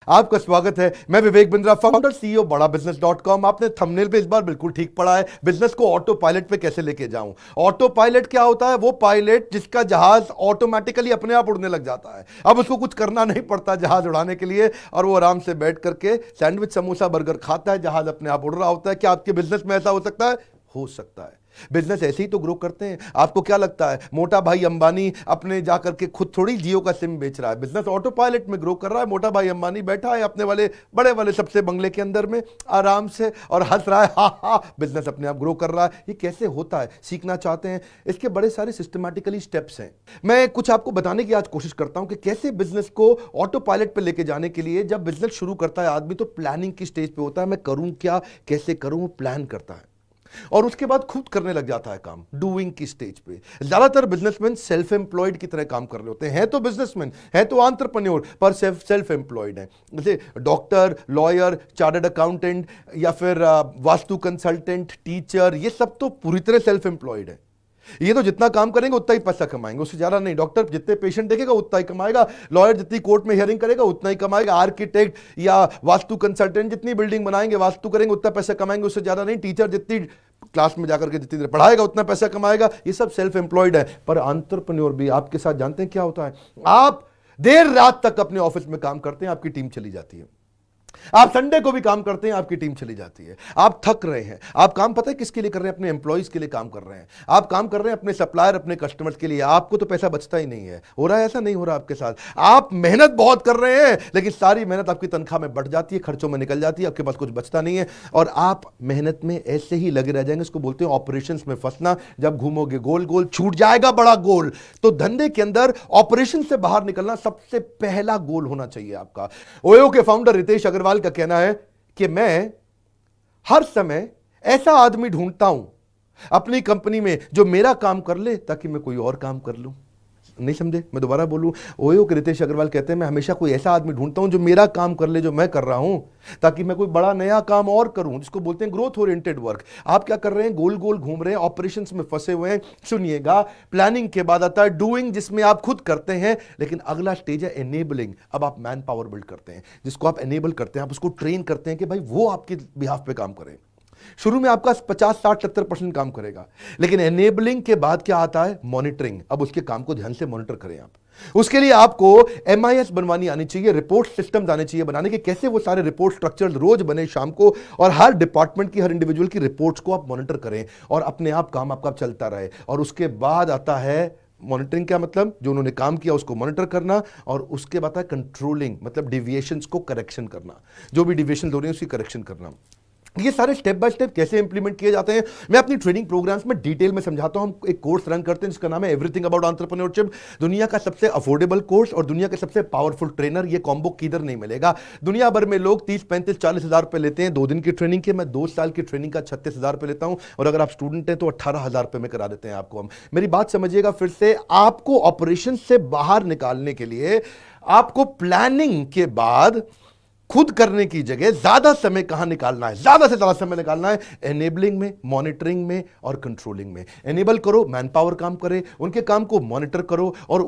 आपका स्वागत है। मैं विवेक बिंद्रा, फाउंडर सीईओ बड़ा बिजनेस.com। आपने थंबनेल पे इस बार बिल्कुल ठीक पढ़ा है, बिजनेस को ऑटो पायलट पे कैसे लेके जाऊं। ऑटो पायलट क्या होता है? वो पायलट जिसका जहाज ऑटोमेटिकली अपने आप उड़ने लग जाता है। अब उसको कुछ करना नहीं पड़ता जहाज उड़ाने के लिए, और वो आराम से बैठ करके सैंडविच, समोसा, बर्गर खाता है, जहाज अपने आप उड़ रहा होता है। क्या आपके बिजनेस में ऐसा हो सकता है? हो सकता है। बिजनेस ऐसे ही तो ग्रो करते हैं। आपको क्या लगता है मोटा भाई अंबानी अपने जाकर के खुद थोड़ी जियो का सिम बेच रहा है? बिजनेस ऑटो पायलट में ग्रो कर रहा है। मोटा भाई अंबानी बैठा है अपने वाले बड़े वाले सबसे बंगले के अंदर में आराम से और हंस रहा है, हा हा। बिजनेस अपने आप ग्रो कर रहा है। ये कैसे होता है? सीखना चाहते हैं? इसके बड़े सारे सिस्टमैटिकली स्टेप्स हैं। मैं कुछ आपको बताने की आज कोशिश करता हूं कि कैसे बिजनेस को ऑटो पायलट पे लेके जाने के लिए जब बिजनेस शुरू करता है आदमी तो प्लानिंग की स्टेज पे होता है। मैं करूं क्या, कैसे करूं, प्लान करता है और उसके बाद खुद करने लग जाता है काम, डूइंग की स्टेज पे। ज्यादातर बिजनेसमैन सेल्फ एम्प्लॉयड की तरह काम कर रहे होते हैं तो बिजनेसमैन है तो एंटरप्रेन्योर, पर सेल्फ एम्प्लॉयड है। जैसे डॉक्टर, लॉयर, चार्टर्ड अकाउंटेंट या फिर वास्तु कंसल्टेंट, टीचर, ये सब तो पूरी तरह सेल्फ एम्प्लॉयड है। ये तो जितना काम करेंगे उतना ही पैसा कमाएंगे, उससे ज्यादा नहीं। डॉक्टर जितने पेशेंट देखेगा उतना ही कमाएगा, लॉयर जितनी कोर्ट में हियरिंग करेगा उतना ही कमाएगा, आर्किटेक्ट या वास्तु कंसल्टेंट जितनी बिल्डिंग बनाएंगे, वास्तु करेंगे, उतना पैसा कमाएंगे, उससे ज्यादा नहीं। टीचर जितनी क्लास में जाकर के जितनी देर पढ़ाएगा उतना पैसा कमाएगा। ये सब सेल्फ एम्प्लॉयड है। पर एंटरप्रेन्योर भी आपके साथ जानते हैं क्या होता है? आप देर रात तक अपने ऑफिस में काम करते हैं, आपकी टीम चली जाती है। आप संडे को भी काम करते हैं, आपकी टीम चली जाती है। आप थक रहे हैं। आप काम पता है किसके लिए कर रहे हैं? अपने एम्प्लॉइज के लिए काम कर रहे हैं। आप काम कर रहे हैं अपने सप्लायर, अपने कस्टमर्स के लिए। आपको तो पैसा बचता ही नहीं है। हो रहा है ऐसा? नहीं हो रहा आपके साथ। आप मेहनत बहुत कर रहे हैं लेकिन सारी मेहनत आपकी तनख्वाह में बढ़ जाती है, खर्चों में निकल जाती है, आपके पास कुछ बचता नहीं है और आप मेहनत में ऐसे ही लगे रह जाएंगे। इसको बोलते हैं ऑपरेशंस में फंसना। जब घूमोगे गोल गोल, छूट जाएगा बड़ा गोल। तो धंधे के अंदर ऑपरेशन से बाहर निकलना सबसे पहला गोल होना चाहिए आपका। ओयो के फाउंडर रितेश अग्रवाल का कहना है कि मैं हर समय ऐसा आदमी ढूंढता हूं अपनी कंपनी में जो मेरा काम कर ले ताकि मैं कोई और काम कर लूं। नहीं समझे? मैं दोबारा बोलूं। ओयो के रितेश अग्रवाल कहते हैं मैं हमेशा कोई ऐसा आदमी ढूंढता हूं जो मेरा काम कर ले जो मैं कर रहा हूं, ताकि मैं कोई बड़ा नया काम और करूं, जिसको बोलते हैं ग्रोथ ओरिएंटेड वर्क। आप क्या कर रहे हैं? गोल गोल घूम रहे हैं, ऑपरेशंस में फंसे हुए हैं। सुनिएगा, प्लानिंग के बाद आता है डूइंग, जिसमें आप खुद करते हैं। लेकिन अगला स्टेज है एनेबलिंग। अब आप मैन पावर बिल्ड करते हैं, जिसको आप एनेबल करते हैं, आप उसको ट्रेन करते हैं कि भाई वो आपके बिहाफ पे काम करे। शुरू में आपका 50, 60, 70% काम करेगा, लेकिन एनेबलिंग के बाद क्या आता है? मॉनिटरिंग। अब उसके काम को ध्यान से मॉनिटर करें आप। उसके लिए आपको MIS बनवानी आनी चाहिए, रिपोर्ट सिस्टम आने चाहिए बनाने के। कैसे? वो सारे रिपोर्ट स्ट्रक्चर रोज बने शाम को, और हर डिपार्टमेंट की, हर इंडिविजुअल की रिपोर्ट्स को आप मॉनिटर करें और अपने आप काम आपका चलता रहे। और उसके बाद आता है मॉनिटरिंग। क्या मतलब? जो उन्होंने काम किया उसको मॉनिटर करना, और उसके बाद है कंट्रोलिंग, मतलब डिविएशंस को करेक्शन करना। जो भी डिविएशन हो रहे हैं उसकी करेक्शन करना। ये सारे स्टेप बाय स्टेप कैसे इंप्लीमेंट किए जाते हैं मैं अपनी ट्रेनिंग प्रोग्राम्स में डिटेल में समझाता हूं। हम एक कोर्स रन करते हैं जिसका नाम है एवरीथिंग अबाउट एंटरप्रेन्योरशिप। दुनिया का सबसे अफोर्डेबल कोर्स और दुनिया के सबसे पावरफुल ट्रेनर, ये कॉम्बो किधर नहीं मिलेगा। दुनिया भर में लोग 30, 35, 40 हजार रुपए लेते हैं 2 दिन की ट्रेनिंग के। मैं 2 साल की ट्रेनिंग का 36 हजार रुपए लेता हूं, और अगर आप स्टूडेंट हैं तो 18 हजार रुपए में करा देते हैं आपको हम। मेरी बात समझिएगा फिर से। आपको ऑपरेशन से बाहर निकालने के लिए आपको प्लानिंग के बाद खुद करने की जगह ज्यादा समय कहां निकालना है? ज्यादा से ज्यादा समय निकालना है एनेबलिंग में, मॉनिटरिंग में और कंट्रोलिंग में। एनेबल करो, मैन पावर काम करे, उनके काम को मॉनिटर करो, और